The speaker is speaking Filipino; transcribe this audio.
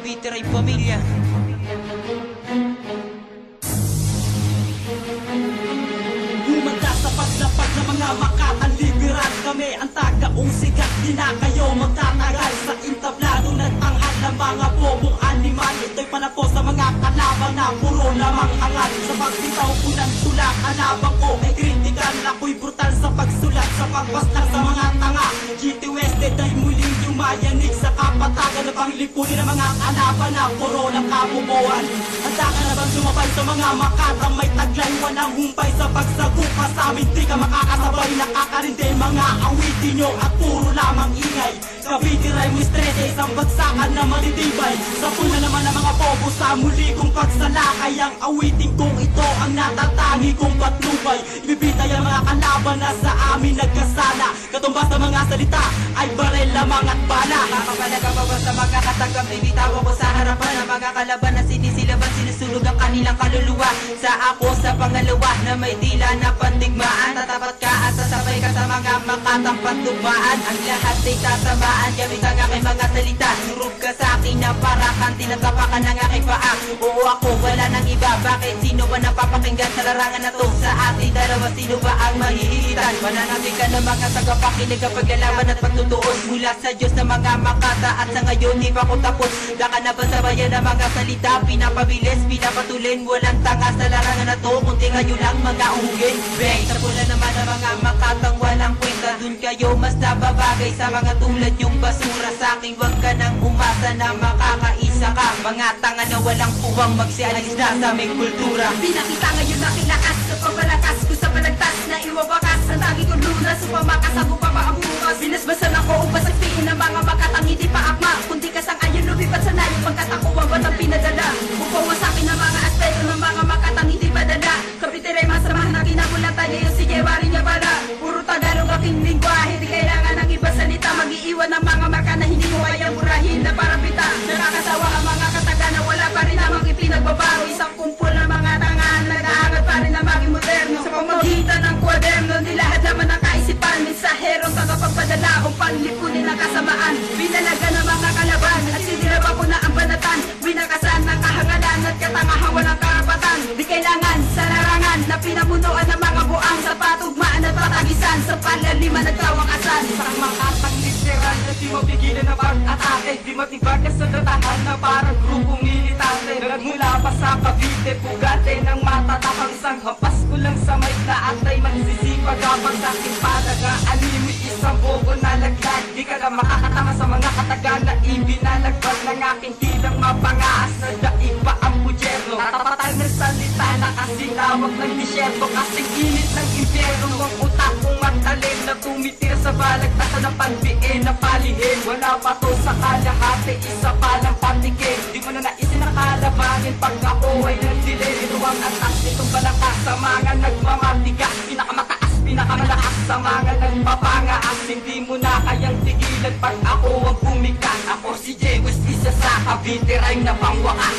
Cavite Ray Pamilya. Humanda sa paglapag ng mga Makatan, liberal kami ang tagaong sigat. Di na kayo magtatagal sa intablado ng tanghal ng mga bobong animal. Ito'y panapo sa mga kalaban na puro lamang angal. Sa pagbitaw ko ng tula, kalabang ko ay kritikal. Ako'y brutal sa pagsulat, sa pagbastar sa mga tanga. GT Wested ay muling yumayanig sa kapatagan na panglipunin ng mga kalaban na puro ng kabubuan. Handa ka na bang sumabay sa mga Makatan? May taglay, walang humpay sa pagsagupa sa amin. Di ka makakasabay, nakakarindi mga awitin nyo at puro lamang ingay. Cavite Ray mo stress, isang bagsakan na matitibay. Sa puna naman ng mga bobo sa muli kong pagsalakay. Ang awitin kong ito ang natatangi kong patnubay. Ibibitay ang mga kalaban na sa amin nagkasala. Katumbas ng mga salita ay barel lamang at bala. Nakapalaga pa ba sa mga katagam? Bibitaw ako sa harapan ng mga kalaban na sinisilaban, sinusulog ang kanilang kaluluwa. Sa ako sa pangalawa na may tila na pandigmaan. Tatapat ka at sasabay ka sa mga Makatang patugmaan. Ang lahat ay tatamaan gamit ang aking mga salita. Surog ka sa akin na para kang tinatapakan ng aking paa. Oo ako, wala nang iba. Bakit sino ba napapakinggan sa larangan na to? Sa ating dalawa, sino ba ang mahihigitan? Mananabi ka ng mga tagapakinig kapag lalaban at pagtutuos mula sa Diyos ng mga Makata. At sa ngayon, di pa ko tapos. Daka na ba sa bayan ng mga salita? Pinapabilis, pinapatulin, walang tanga sa larangan na to. Kunti kayo lang mga uhugin. Bang! Sa pula naman ng mga Makatang walang kwenta. Dun kayo mas nababagay sa mga tulad yung basura. Sa akin wag ka nang umasa na makakaisa ka. Mga tanga na walang puwang magsialis na sa aming kultura. Pinakita ngayon na kilakas sa pabalakas ko sa balagtas na iwawakas. Ang tangi ko lunas upang makasago pa ba ang bukas. Binasbasan ako upang saktiin ng mga Makatang hindi pa akma. Kundi kasang ayon lumipat sa nayo pagkat ako ang batang pinadala. Upang wasakin ng mga aspeto ng mga Makatang hindi padala. Cavite Ray masamahan na kinabulatan niya yung sige wari niya para. Puro Tagalog aking lingwahe, di kailangan ng iba salita. Mag-iiwan ng mga marka na hindi mo kayang burahin na parang pita. Nakakasawa ang mga kataga na wala pa rin namang ipinagbabago. Isang kumpul ng mga tangaan, nag-aangat pa rin na maging moderno. Sa pamagitan ng kwaderno, di lahat naman ang kaisipan. Mensaherong tagapagpadala o panlipunin ng kasamaan. Binalaga ng mga kalaban at siniraba ko na ang banatan. Winakasan ng kahangalan at katangahan walang karapatan. Di kailangan sa larangan na pinamunuan ng mga buang sa patugmaan at patagisan. Sa palaliman at kawakasan. Parang Makatang literal na di mapigilan na pag-atake. Di matibag sa datahan na parang grupong militante. Nagmula pa sa Cavite, pugate ng matatakang sang hampas ko lang sa may laat ay magsisipag kapag sa aking palaga. Animi isang bobo na laglag. Di ka na makakatama sa mga kataga na ibinalagbag ng aking tilang mapangaas na daig pa ang budyerno. Tatapatan ng salita na kasilawag ng disyerto. Kasing init ng impyerno. Ang utak kong matalim na tumitira sa balagtasan ng panbiin na palihin. Wala pa to sa kalahati, isa pa lang patikin. Di mo na naisin na kalabanin pag ako ay nagdilim. Ito ang atas nitong balakas sa mga nagmamatigas. Pinakamataas, pinakamalakas sa mga nagpapangaas. Hindi mo na kayang tigilan pag ako ang bumikas. Ako si J. West, isa sa Cavite Ray na pangwakas.